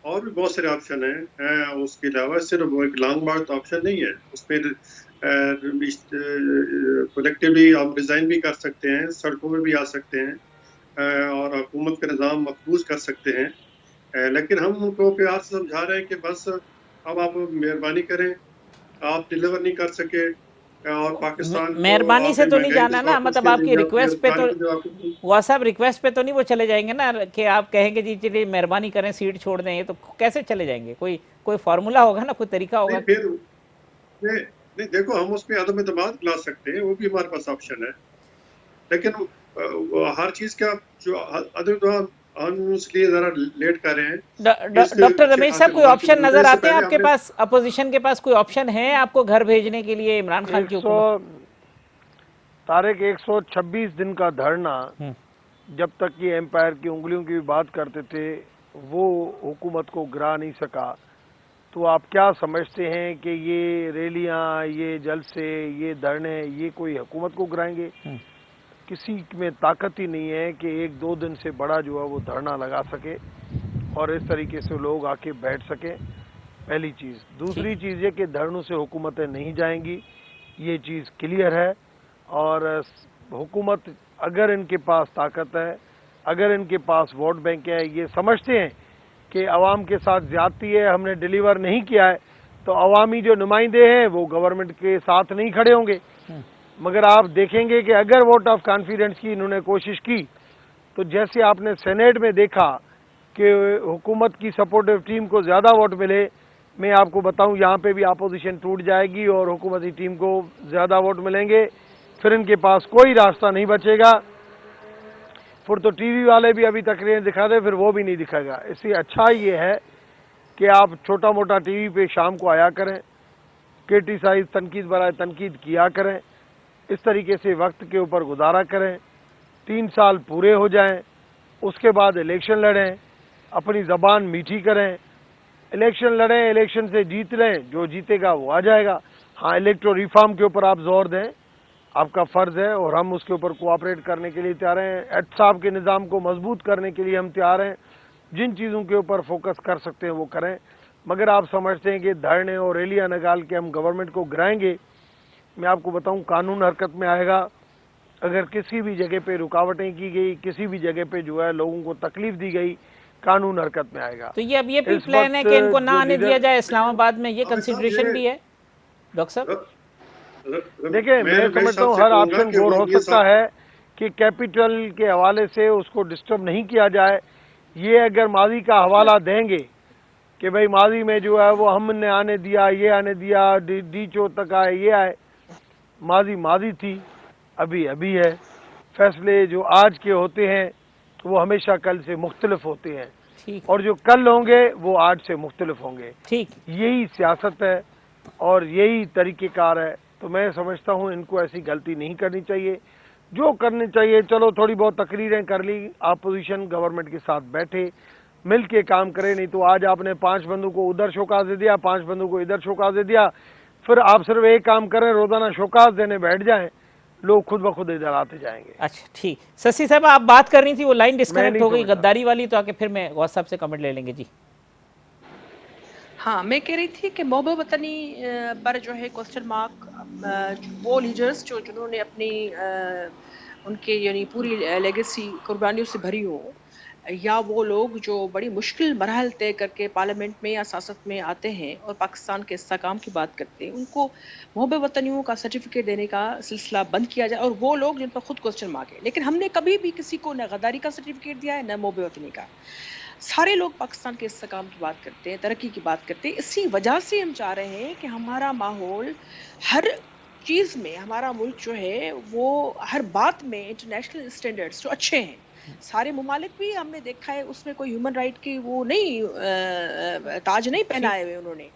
और भी बहुत सारे ऑप्शन हैं उसके अलावा, सिर्फ वो एक लॉन्ग मार्च ऑप्शन नहीं है। उसमें कलेक्टिवली आप रिजाइन भी कर सकते हैं, सड़कों में भी आ सकते हैं और हुकूमत का निज़ाम मकबूज कर सकते हैं, लेकिन हम उनको प्यार से समझा रहे हैं कि बस अब आप मेहरबानी करें, आप डिलीवर नहीं कर सके और पाकिस्तान मेहरबानी से तो नहीं जाना ना, मतलब आपकी रिक्वेस्ट पे तो वह सब रिक्वेस्ट पे तो नहीं वो चले जाएंगे ना कि आप कहेंगे जी चलिए मेहरबानी करें, सीट छोड़ दें, ये तो कैसे चले जाएंगे? कोई फार्मूला होगा ना, कोई तरीका होगा। नहीं देखो, हम उस पर अदम एतमाद ला सकते हैं, वो भी हमारे पास ऑप्शन है, लेकिन हर चीज का जो हम इसलिए जरा लेट कर रहे हैं। डॉक्टर रमेश साहब, कोई ऑप्शन नजर आते हैं आपके पास? अपोजिशन के पास कोई ऑप्शन है आपको घर भेजने के लिए इमरान खान की हुकूमत? तारिक 126 दिन का धरना, जब तक ये एम्पायर की उंगलियों की बात करते थे वो हुकूमत को गिरा नहीं सका। तो आप क्या समझते हैं कि ये रैलियां, ये जलसे, ये धरने, ये कोई हुकूमत को गिराएंगे? किसी में ताकत ही नहीं है कि 1-2 दिन से बड़ा जो है वो धरना लगा सके और इस तरीके से लोग आके बैठ सके। पहली चीज़। दूसरी चीज़ ये कि धरनों से हुकूमतें नहीं जाएंगी, ये चीज़ क्लियर है। और हुकूमत अगर इनके पास ताकत है, अगर इनके पास वोट बैंक है, ये समझते हैं कि अवाम के साथ ज्यादती है, हमने डिलीवर नहीं किया है, तो अवामी जो नुमाइंदे हैं वो गवर्नमेंट के साथ नहीं खड़े होंगे। मगर आप देखेंगे कि अगर वोट ऑफ कॉन्फिडेंस की इन्होंने कोशिश की तो जैसे आपने सेनेट में देखा कि हुकूमत की सपोर्टिव टीम को ज़्यादा वोट मिले, मैं आपको बताऊं यहाँ पे भी अपोजिशन टूट जाएगी और हुकूमती टीम को ज़्यादा वोट मिलेंगे, फिर इनके पास कोई रास्ता नहीं बचेगा। फिर तो टीवी वाले भी अभी तकरीरें दिखा दे, फिर वो भी नहीं दिखाएगा। इससे अच्छा ये है कि आप छोटा मोटा टीवी पे शाम को आया करें, क्रिटिसाइज तनकीद बराए तनकीद किया करें, इस तरीके से वक्त के ऊपर गुजारा करें। 3 साल पूरे हो जाएं, उसके बाद इलेक्शन लड़ें, अपनी ज़बान मीठी करें, इलेक्शन लड़ें, इलेक्शन से जीत लें, जो जीतेगा वो आ जाएगा। हाँ, इलेक्ट्रो रिफॉर्म के ऊपर आप जोर दें, आपका फ़र्ज़ है और हम उसके ऊपर कोऑपरेट करने के लिए तैयार हैं। एहतसाब के निज़ाम को मजबूत करने के लिए हम तैयार हैं। जिन चीज़ों के ऊपर फोकस कर सकते हैं वो करें, मगर आप समझते हैं कि धरने और रैलियाँ निकाल के हम गवर्नमेंट को गिराएंगे। मैं आपको बताऊं, कानून हरकत में आएगा। अगर किसी भी जगह पे रुकावटें की गई, किसी भी जगह पे जो है लोगों को तकलीफ दी गई, कानून हरकत में आएगा। तो ये अब ये भी प्लान है कि इनको ना आने दिया जाए इस्लामाबाद में, ये कंसिडरेशन भी है डॉक्टर साहब? देखिए, मैं समझता हूँ हर ऑप्शन गौर हो सकता है कि कैपिटल के हवाले से उसको डिस्टर्ब नहीं किया जाए। ये अगर माजी का हवाला देंगे कि भाई माजी में जो है वो हमने आने दिया, ये आने दिया, डी चो तक आए, ये आए, माजी माजी थी, अभी अभी है। फैसले जो आज के होते हैं तो वो हमेशा कल से मुख्तलिफ होते हैं, और जो कल होंगे वो आज से मुख्तलिफ होंगे। ठीक, यही सियासत है और यही तरीक़ेकार है। तो मैं समझता हूँ इनको ऐसी गलती नहीं करनी चाहिए। जो करनी चाहिए, चलो थोड़ी बहुत तकरीरें कर ली, अपोजिशन गवर्नमेंट के साथ बैठे मिल के काम करे। नहीं तो आज आपने 5 बंदों को उधर शोकाज दे दिया, 5 बंदों को इधर शोकाज दे दिया, फिर आप सिर्फ एक काम करें, रोजाना शोकाज देने बैठ जाएं, लोग खुद ब खुद इधर आते जाएंगे। अच्छा ठीक। शशि साहब, आप बात कर रही थी, वो लाइन डिस्कनेक्ट हो गई गद्दारी वाली, तो आके फिर मैं व्हाट्सएप से कमेंट ले लेंगे जी। हाँ, मैं कह रही थी कि मोहब्बत वतनी पर जो है क्वेश्चन मार्क, वो लीडर्स जिन्होंने अपनी उनके यानी पूरी लेगेसी कुर्बानियों से भरी हो, या वो लोग जो बड़ी मुश्किल मरहल तय करके पार्लियामेंट में या संसद में आते हैं और पाकिस्तान के इस्तेहकाम की बात करते हैं, उनको मोहब्बत वतनियों का सर्टिफिकेट देने का सिलसिला बंद किया जाए, और वो लोग जिन पर खुद क्वेश्चन मार्क है। लेकिन हमने कभी भी किसी को न गद्दारी का सर्टिफिकेट दिया है, न मोहब्बत वतनी का। सारे लोग पाकिस्तान के इस्तेहकाम की बात करते हैं, तरक्की की बात करते हैं। इसी वजह से हम चाह रहे हैं कि हमारा माहौल हर चीज़ में, हमारा मुल्क जो है वो हर बात में इंटरनेशनल स्टैंडर्ड्स जो अच्छे हैं, सारे ममालिक भी हमने देखा है उसमें कोई ह्यूमन राइट की वो नहीं ताज नहीं पहनाए हुए उन्होंने।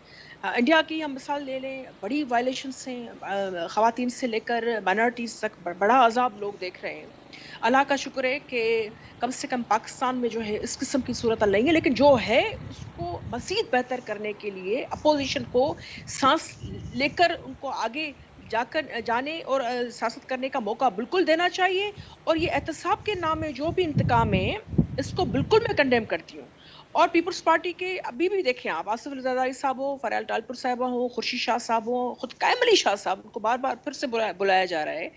इंडिया की हम मिसाल ले लें, बड़ी वायलेशंस हैं, ख़वातीन से लेकर माइनॉरिटीज़ तक बड़ा अजाब लोग देख रहे हैं। अल्लाह का शुक्र है कि कम से कम पाकिस्तान में जो है इस किस्म की सूरत नहीं है, लेकिन जो है उसको मज़ीद बेहतर करने के लिए अपोजिशन को सांस लेकर उनको आगे जाने और सियासत करने का मौका बिल्कुल देना चाहिए। और ये एहतसाब के नाम में जो भी इंतकाम है, इसको बिल्कुल मैं कंडेम करती हूँ। और पीपल्स पार्टी के अभी भी देखें आप, आसिफ अली ज़रदारी साहब हो, फरयाल टालपुर साहबा हो, खुर्शीद शाह साहब हो, खुद कायम अली शाह साहब, उनको बार बार फिर से बुलाया जा रहा है।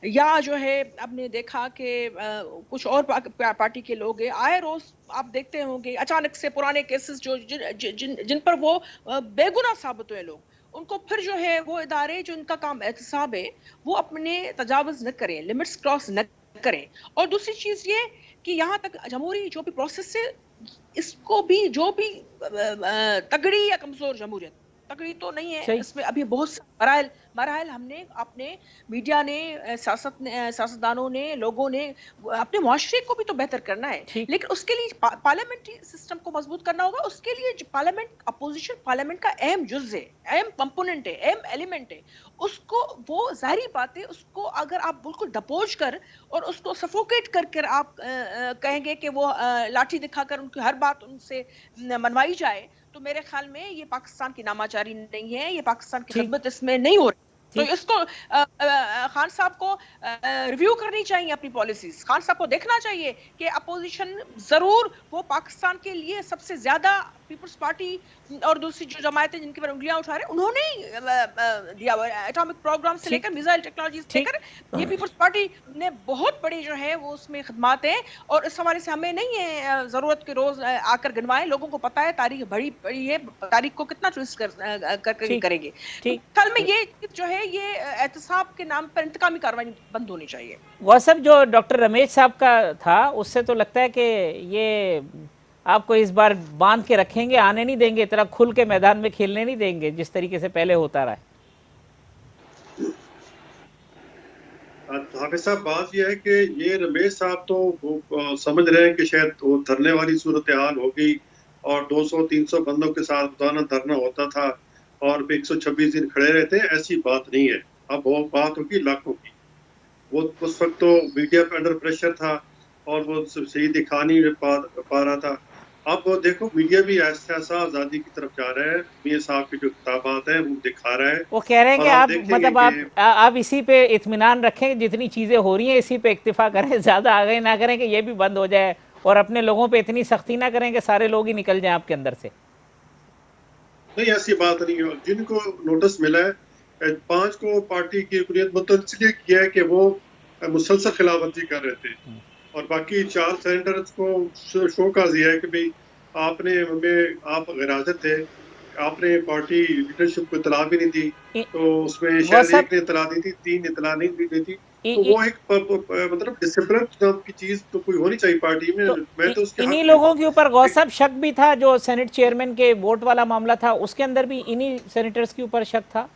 या जो है आपने देखा कि कुछ और पार्टी के लोग हैं, आए रोज़ आप देखते होंगे अचानक से पुराने केसेस जो जिन पर वो बेगुनाह साबित हुए लोग, उनको फिर जो है वो इदारे जो इनका काम एहतसाब है वो अपने तजावुज़ न करें, लिमिट्स क्रॉस न करें। और दूसरी चीज़ ये कि यहाँ तक जमहूरी जो भी प्रोसेस है, इसको भी जो भी तगड़ी या कमजोर जमहूरियत, तगड़ी तो नहीं है, इसमें अभी बहुत मराहल हमने अपने मीडिया ने, सियासतदानों ने, लोगों ने अपने मुआशरे को भी तो बेहतर करना है। लेकिन उसके लिए पार्लियामेंट्री सिस्टम को मजबूत करना होगा। उसके लिए पार्लियामेंट, अपोजिशन पार्लियामेंट का अहम जुज़ है, अहम कंपोनेंट है, अहम एलिमेंट है। उसको, वो जाहिर बात है, उसको अगर आप बिल्कुल डपोज कर और उसको सफोकेट कर आप कहेंगे कि वो लाठी दिखाकर उनकी हर बात उनसे मनवाई जाए, तो मेरे ख्याल में ये पाकिस्तान की नामाचारी नहीं है, ये पाकिस्तान की खिदमत इसमें नहीं हो रही। तो इसको खान साहब को रिव्यू करनी चाहिए अपनी पॉलिसीज। खान साहब को देखना चाहिए कि अपोजिशन जरूर वो पाकिस्तान के लिए सबसे ज्यादा, पीपल्स पार्टी और दूसरी जो जमायतें जिनके पर उंगलियां उठा रहे हैं, उन्होंने दिया हुआ एटॉमिक प्रोग्राम से लेकर मिसाइल टेक्नोलॉजी से लेकर, ये पीपल्स पार्टी ने बहुत बड़ी जो है वो उसमें खिदमात है। और इस हवाले से हमें नहीं है जरूरत के रोज आकर गिनवाएं, लोगों को पता है तारीख बड़ी बड़ी है, तारीख को कितना ट्विस्ट करेंगे। कल में ये जो है ये एहतसाब के नाम पर इंतकामी कार्रवाई बंद होनी चाहिए। वह सब जो डॉक्टर रमेश साहब का था, उससे तो लगता है कि ये आपको इस बार बांध के रखेंगे, आने नहीं देंगे, तरह खुल के मैदान में खेलने नहीं देंगे जिस तरीके से पहले होता रहा है। हाफिज साहब, बात यह है कि ये रमेश साहब तो समझ रहे हैं कि शायद वो धरने वाली सूरत हाल होगी और 200-300 बंदों के साथ रोजाना धरना होता था और 126 दिन खड़े रहते हैं। ऐसी बात नहीं है। अब वो बात होगी लाखों की। वो उस वक्त तो मीडिया पे अंडर प्रेशर था और वो सही दिखा नहीं पा रहा था। अब वो देखो, मीडिया भी ऐसा ऐसा आजादी की तरफ जा रहा है। मियां साहब की जो किताबात है वो दिखा रहा है। वो कह रहे हैं कि और आप देखेंगे मतलब आप इसी पे इत्मीनान रखें, जितनी चीज़ें हो रही हैं इसी पे इक्तिफा करें, ज़्यादा आगे ना करें कि ये भी बंद हो जाए, और अपने लोगों पे इतनी सख्ती ना करें कि सारे लोग ही निकल जाएं आपके अंदर से। नहीं, ऐसी बात नहीं है। जिनको नोटिस मिला है 5 को पार्टी की हुकूमत मतलब इसलिए किया है कि वो मुसलसल खिलाफवर्जी कर रहे थे, और बाकी 4 सेनेटर्स को शोकाज दिया है कि भाई आपने हमें, आप गैरहाजिर थे, आपने पार्टी लीडरशिप को इतला भी नहीं दी। तो उसमें शायद एक ने इतला दी थी, 3 इतला नहीं दी थी। तो वो एक मतलब डिसिप्लिन नाम की चीज तो कोई होनी चाहिए पार्टी में। तो मैं तो उसके इन्हीं हक में लोगों के ऊपर गौसब शक भी था, जो सेनेट चेयरमैन के वोट वाला मामला था उसके अंदर भी इन्हीं सेनेटर्स के ऊपर शक था।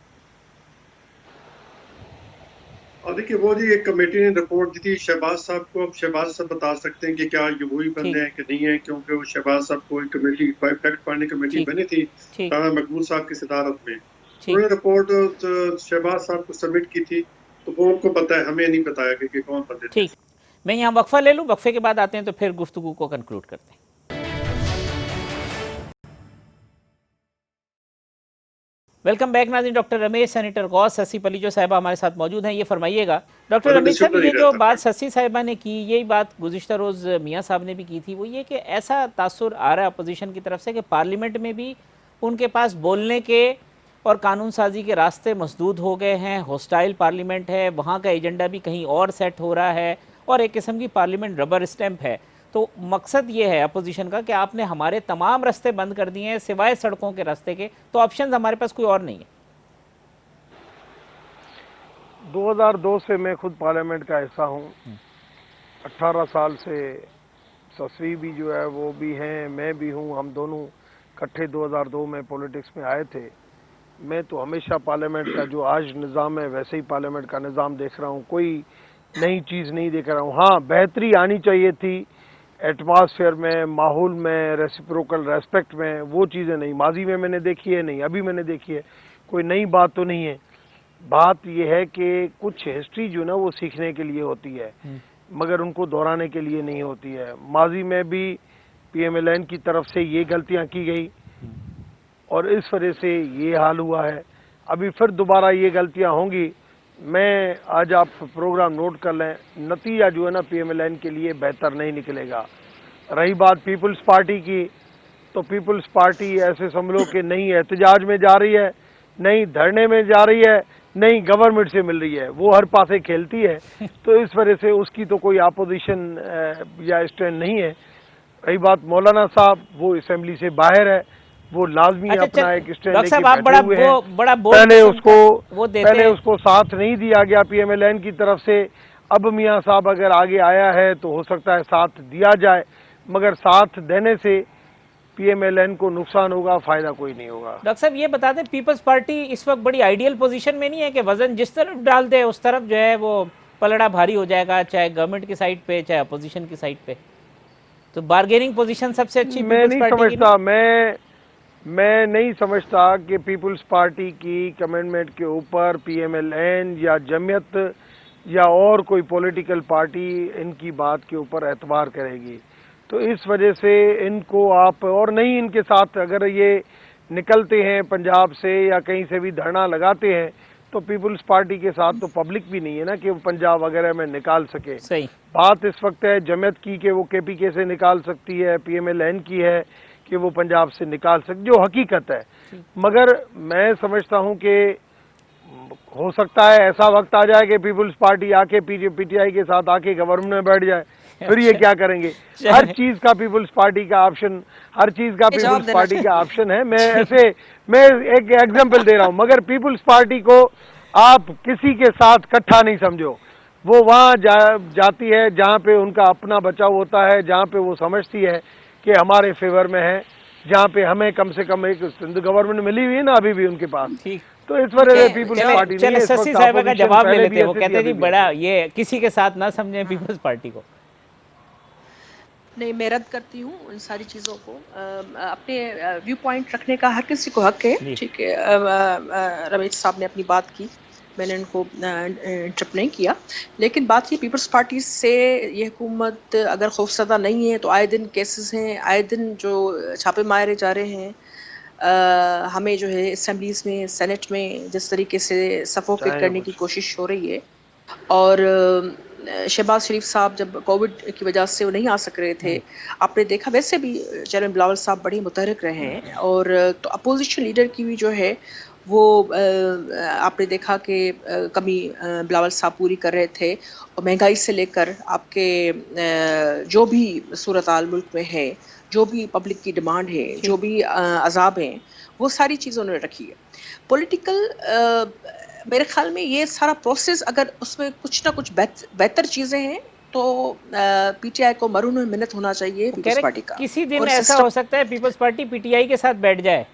और देखिए, वो जी एक कमेटी ने रिपोर्ट दी थी शहबाज साहब को। अब शहबाज साहब बता सकते हैं कि क्या ये वही बंदे हैं कि नहीं है, क्योंकि वो शहबाज साहब को एक कमेटी, फैक्ट फाइंडिंग कमेटी बनी थी राना मकबूल साहब की सदारत में। उन्होंने रिपोर्ट शहबाज साहब को सबमिट की थी, तो वो उनको पता है, हमें नहीं बताया कि कौन बंदे थे। ठीक, मैं यहाँ वक्फा ले लूँ, वक्फे के बाद आते हैं तो फिर गुफ्तगू को कंक्लूड करते हैं। वेलकम बैक नाज़रीन। डॉक्टर रमेश, सेनेटर गौस हसीफ अली जो साहिबा हमारे साथ मौजूद हैं, ये फरमाइएगा। डॉक्टर रमेश साहब, ये जो बात हसी साहिबा ने की, यही बात गुज़िश्ता रोज़ मियाँ साहब ने भी की थी, वो ये कि ऐसा तासुर आ रहा है अपोजिशन की तरफ से कि पार्लियामेंट में भी उनके पास बोलने के और कानून साजी के रास्ते मसदूद हो गए हैं। हॉस्टाइल पार्लियामेंट है, वहाँ का एजेंडा भी कहीं और सेट हो रहा है, और एक किस्म की पार्लियामेंट रबर स्टैंप है। तो मकसद ये है अपोजिशन का कि आपने हमारे तमाम रास्ते बंद कर दिए हैं सिवाय सड़कों के रास्ते के, तो ऑप्शन हमारे पास कोई और नहीं है। 2002 से मैं खुद पार्लियामेंट का हिस्सा हूँ। 18 साल से ससवी भी जो है वो भी हैं, मैं भी हूँ। हम दोनों इकट्ठे 2002 में पॉलिटिक्स में आए थे। मैं तो हमेशा पार्लियामेंट का जो आज निज़ाम है वैसे ही पार्लियामेंट का निज़ाम देख रहा हूँ, कोई नई चीज़ नहीं देख रहा हूँ। हाँ, बेहतरी आनी चाहिए थी एटमॉस्फेयर में, माहौल में, रेसिप्रोकल रेस्पेक्ट में, वो चीज़ें नहीं माजी में मैंने देखी है, नहीं अभी मैंने देखी है। कोई नई बात तो नहीं है। बात यह है कि कुछ हिस्ट्री जो ना वो सीखने के लिए होती है, मगर उनको दोहराने के लिए नहीं होती है। माजी में भी PMLN की तरफ से ये गलतियां की गई और इस वजह से ये हाल हुआ है। अभी फिर दोबारा ये गलतियां होंगी। मैं आज आप प्रोग्राम नोट कर लें, नतीजा जो है ना PMLN के लिए बेहतर नहीं निकलेगा। रही बात पीपल्स पार्टी की, तो पीपल्स पार्टी ऐसे समझ लो कि नहीं एहतजाज में जा रही है, नहीं धरने में जा रही है, नहीं गवर्नमेंट से मिल रही है, वो हर पासे खेलती है। तो इस वजह से उसकी तो कोई अपोजिशन या स्टैंड नहीं है। रही बात मौलाना साहब, वो असेंबली से बाहर है, वो लाजमी अपना एक स्टैंड लेके बैठे हुए हैं। पहले उसको साथ नहीं दिया गया PMLN की तरफ से। अब मियाँ साहब अगर आगे आया है तो हो सकता है साथ दिया जाए, मगर साथ देने से PMLN को नुकसान होगा, फायदा कोई नहीं होगा। डॉक्टर साहब, ये बता दें, पीपल्स पार्टी इस वक्त बड़ी आइडियल पोजीशन में नहीं है कि वजन जिस तरफ डाल दे उस तरफ जो है वो पलड़ा भारी हो जाएगा, चाहे गवर्नमेंट की साइड पे चाहे अपोजिशन की साइड पे? तो बार्गेनिंग पोजीशन सबसे अच्छी मैं नहीं समझता, मैं नहीं समझता कि पीपल्स पार्टी की कमेंटमेंट के ऊपर PMLN या जमीयत या और कोई पॉलिटिकल पार्टी इनकी बात के ऊपर एतबार करेगी। तो इस वजह से इनको आप, और नहीं इनके साथ अगर ये निकलते हैं पंजाब से या कहीं से भी धरना लगाते हैं, तो पीपल्स पार्टी के साथ तो पब्लिक भी नहीं है ना कि वो पंजाब वगैरह में निकाल सके। सही बात इस वक्त है जमीयत की कि वो KPK से निकाल सकती है, PMLN की है कि वो पंजाब से निकाल सकती, जो हकीकत है। मगर मैं समझता हूँ कि हो सकता है ऐसा वक्त आ जाए कि पीपल्स पार्टी आके PTI के साथ आके गवर्नमेंट में बैठ जाए, फिर ये क्या करेंगे? हर चीज का पीपल्स पार्टी का ऑप्शन, हर चीज का पीपल्स पार्टी का ऑप्शन है। मैं एक एग्जांपल दे रहा हूँ, मगर पीपल्स पार्टी को आप किसी के साथ इकट्ठा नहीं समझो। वो वहाँ जाती है जहाँ पे उनका अपना बचाव होता है, जहाँ पे वो समझती है कि हमारे फेवर में है, जहाँ पे हमें कम से कम एक गवर्नमेंट मिली हुई है ना अभी भी उनके पास। तो इस वजह से पीपल्स पार्टी नहीं है। शशि साहिबा का जवाब ले लेते हैं। वो कहते हैं जी बड़ा ये किसी के साथ ना समझे पीपल्स पार्टी को। नहीं, मैं रद्द करती हूँ उन सारी चीज़ों को। अपने व्यू पॉइंट रखने का हर किसी को हक है, ठीक है। रमेश साहब ने अपनी बात की, मैंने उनको इंटरप्ट नहीं किया, लेकिन बात ये पीपल्स पार्टी से ये हुकूमत अगर खौफज़दा नहीं है तो आए दिन केसेस हैं, आए दिन जो छापे मारे जा रहे हैं। हमें जो है असेंबलीज में, सेनेट में जिस तरीके से सफोकेट करने की कोशिश हो रही है, और शहबाज शरीफ साहब जब कोविड की वजह से वो नहीं आ सक रहे थे, आपने देखा वैसे भी चेयरमैन बिलावल साहब बड़े मुतहरिक रहे हैं, और तो अपोजिशन लीडर की भी जो है वो आपने देखा कि कमी बिलावल साहब पूरी कर रहे थे, और महंगाई से लेकर आपके जो भी सूरत हाल मुल्क में है, जो भी पब्लिक की डिमांड है, जो भी अजाब हैं, वो सारी चीज़ें उन्होंने रखी है। पॉलिटिकल मेरे ख्याल में ये सारा प्रोसेस अगर उसमें कुछ ना कुछ बेहतर चीज़ें हैं तो पीटीआई को मरून मिन्नत होना चाहिए पीपल्स पार्टी का। किसी दिन ऐसा हो सकता है पीपल्स पार्टी पीटीआई के साथ बैठ जाए,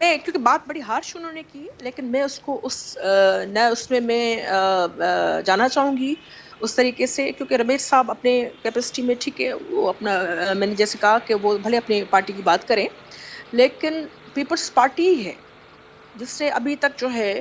क्योंकि बात बड़ी हार्श उन्होंने की, लेकिन मैं उसको न उसमें मैं जाना चाहूँगी उस तरीके से, क्योंकि रमेश साहब अपने कैपेसिटी में ठीक है, वो अपना मैंने जैसे कहा कि वो भले अपनी पार्टी की बात करें, लेकिन पीपल्स पार्टी ही है जिसने अभी तक जो है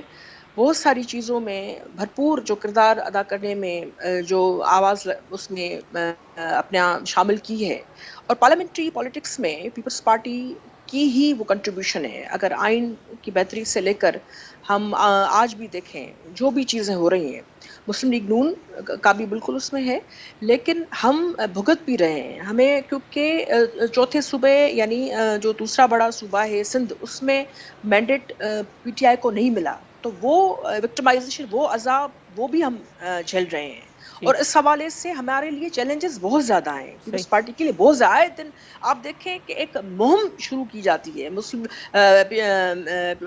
बहुत सारी चीज़ों में भरपूर जो किरदार अदा करने में जो आवाज़ उसमें अपना शामिल की है, और पार्लियामेंट्री पॉलिटिक्स में पीपल्स पार्टी की ही वो कंट्रीब्यूशन है। अगर आइन की बेहतरी से लेकर हम आज भी देखें जो भी चीज़ें हो रही हैं, मुस्लिम लीग नून का भी बिल्कुल उसमें है, लेकिन हम भुगत भी रहे हैं। हमें क्योंकि चौथे सूबे यानी जो दूसरा बड़ा सूबा है सिंध, उसमें मैंडेट पीटीआई को नहीं मिला, तो वो विक्टिमाइजेशन, वो अजाब, वो भी हम झेल रहे हैं, और इस हवाले से हमारे लिए चैलेंजेस बहुत ज़्यादा हैं पीपल्स पार्टी के लिए। बहुत ज़्यादा दिन आप देखें कि एक मुहिम शुरू की जाती है मुस्लिम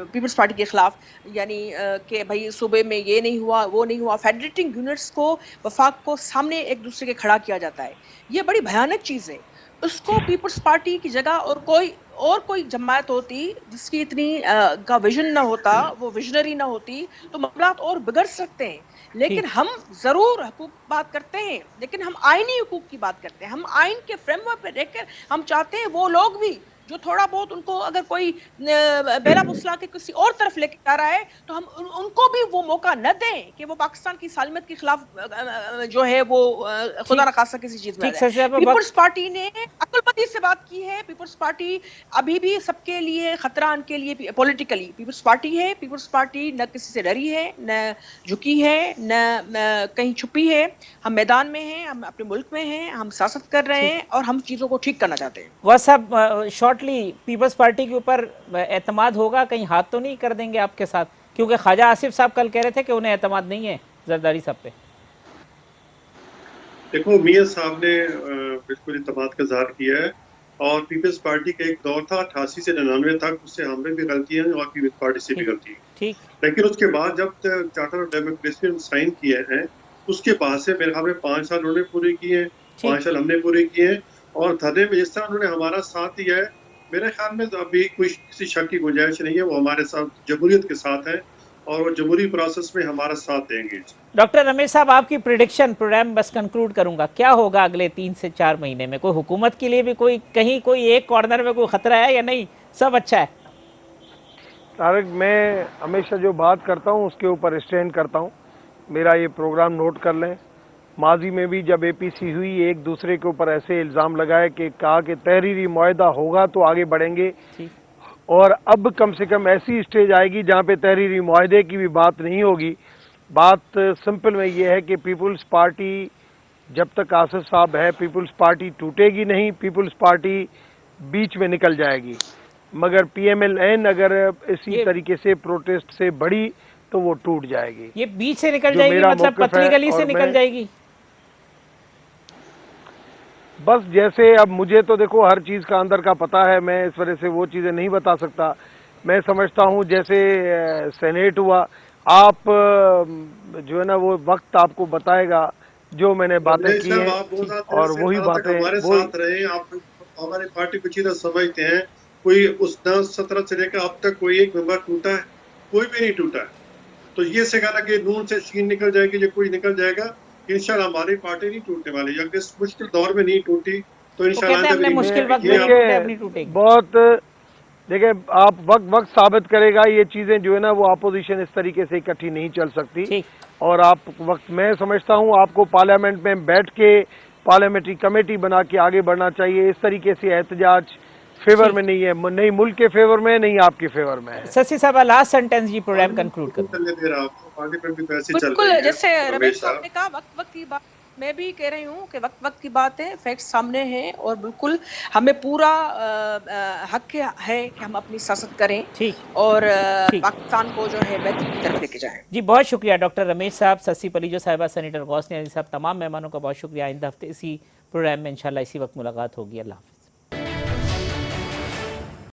पीपल्स पार्टी के ख़िलाफ़, यानी कि भाई सूबे में ये नहीं हुआ, वो नहीं हुआ, फेडरेटिंग यूनिट्स को, वफाक को सामने एक दूसरे के खड़ा किया जाता है। ये बड़ी भयानक चीज़ है। उसको पीपल्स पार्टी की जगह और कोई जमात होती जिसकी इतनी का विजन ना होता, वो विजनरी ना होती, तो मामलात और बिगड़ सकते हैं। लेकिन हम जरूर हकूक बात करते हैं, लेकिन हम आईनी हकूक की बात करते हैं। हम आइन के फ्रेमवर्क पे रहकर हम चाहते हैं वो लोग भी जो थोड़ा बहुत उनको अगर कोई बेला फुसला के किसी और तरफ लेके जा रहा है, तो हम उनको भी वो मौका न दें कि वो पाकिस्तान की सालमियत के खिलाफ जो है वो खुदा न खासा किसी चीज में। पीपल्स पार्टी ने अक्लमंदी से बात की है। पीपल्स पार्टी अभी भी सबके लिए खतरा के लिए पॉलिटिकली पीपल्स पार्टी है। पीपल्स पार्टी न किसी से डरी है, न झुकी है, न कहीं छुपी है। हम मैदान में हैं, हम अपने मुल्क में हैं, हम सियासत कर रहे हैं और हम चीज़ों को ठीक करना चाहते हैं। वह सब शॉर्टली पीपल्स पार्टी के ऊपर एतमाद होगा, कहीं हाथ तो नहीं कर देंगे आपके साथ? क्योंकि ख्वाजा आसिफ साहब कल कह रहे थे कि उन्हें एतमाद नहीं है जरदारी साहब पे। देखो, मियां साहब ने बिल्कुल एतमाद का इज़हार किया है, और पीपल्स पार्टी का एक दौर था 88 से 99 तक, उससे हमें भी गलती है और पीपल्स पार्टी से भी गलती है। ठीक, लेकिन उसके बाद जब चार्टर ऑफ डेमोक्रेसी में साइन किए हैं, उसके बाद से मेरे ख्याल में 5 साल उन्होंने पूरे किए हैं, 5 साल हमने पूरे किए हैं, और धरने में जिस तरह उन्होंने हमारा साथ दिया है, मेरे ख्याल में अभी कोई किसी शक की गुंजाइश नहीं है। वो हमारे साथ जमहूरियत के साथ है और वो जमहूरी प्रोसेस में हमारा साथ देंगे। डॉक्टर रमेश साहब, आपकी प्रेडिक्शन, प्रोग्राम बस कंक्लूड करूंगा, क्या होगा अगले 3 से 4 महीने में? कोई हुकूमत के लिए भी कोई कहीं कोई एक कॉर्नर में कोई खतरा है या नहीं, सब अच्छा है? तारक, मैं हमेशा जो बात करता हूँ उसके ऊपर स्टैंड करता हूँ। मेरा ये प्रोग्राम नोट कर लें। माजी में भी जब एपीसी हुई, एक दूसरे के ऊपर ऐसे इल्ज़ाम लगाए कि कहा कि तहरीरी मुआहदा होगा तो आगे बढ़ेंगे, और अब कम से कम ऐसी स्टेज आएगी जहाँ पे तहरीरी मुआहदे की भी बात नहीं होगी। बात सिंपल में ये है कि पीपल्स पार्टी जब तक आसिफ साहब है, पीपल्स पार्टी टूटेगी नहीं, पीपल्स पार्टी बीच में निकल जाएगी। मगर पीएमएलएन अगर इसी तरीके से प्रोटेस्ट से बढ़ी तो वो टूट जाएगी। ये बीच से निकल जाएगी मतलब पतली गली से निकल जाएगी? बस जैसे अब मुझे तो देखो हर चीज़ का अंदर का पता है, मैं इस वजह से वो चीज़ें नहीं बता सकता। मैं समझता हूँ जैसे सेनेट हुआ, आप जो है ना वो वक्त आपको बताएगा जो मैंने बातें की हैं, और वही बातें हमारे साथ रहे। आप हमारी पार्टी को चीज़ें समझते हैं। कोई उस 17 से लेकर अब तक कोई एक मेंबर टूटा है? कोई भी नहीं टूटा है। तो ये से कहा कि नून से शीन निकल जाएगी या कोई निकल जाएगा, इंशाल्लाह हमारी पार्टी नहीं टूटने वाली। अगर इस मुश्किल दौर में नहीं टूटी तो इंशाल्लाह मुश्किल वक्त में नहीं टूटेगी। बहुत देखिए, आप वक्त साबित करेगा ये चीजें जो है ना, वो अपोजिशन इस तरीके से इकट्ठी नहीं चल सकती। और आप वक्त, मैं समझता हूँ आपको पार्लियामेंट में बैठ के पार्लियामेंट्री कमेटी बना के आगे बढ़ना चाहिए। इस तरीके से एहतजाज फेवर में नहीं है, नहीं मुल्क के फेवर में, नहीं आपके फेवर में है। शशि साहब, लास्ट सेंटेंस जी प्रोग्राम कंक्लूड करें। बिल्कुल, जैसे रमेश साहब ने कहा, वक्त की बात मैं भी कह रही हूँ कि वक्त की बात है, फैक्ट सामने हैं और बिल्कुल हमें पूरा हक है कि हम अपनी सियासत करें और पाकिस्तान को जो है बेहतर की तरफ लेके जाएं। जी बहुत शुक्रिया डॉक्टर रमेश साहब, शशि पलीजो साहिबा, सेनेटर गौसनी अली साहब, तमाम मेहमानों का बहुत शुक्रिया। आइंदा हफ्ते इसी प्रोग्राम में इंशाल्लाह इसी वक्त मुलाकात होगी। अल्लाह।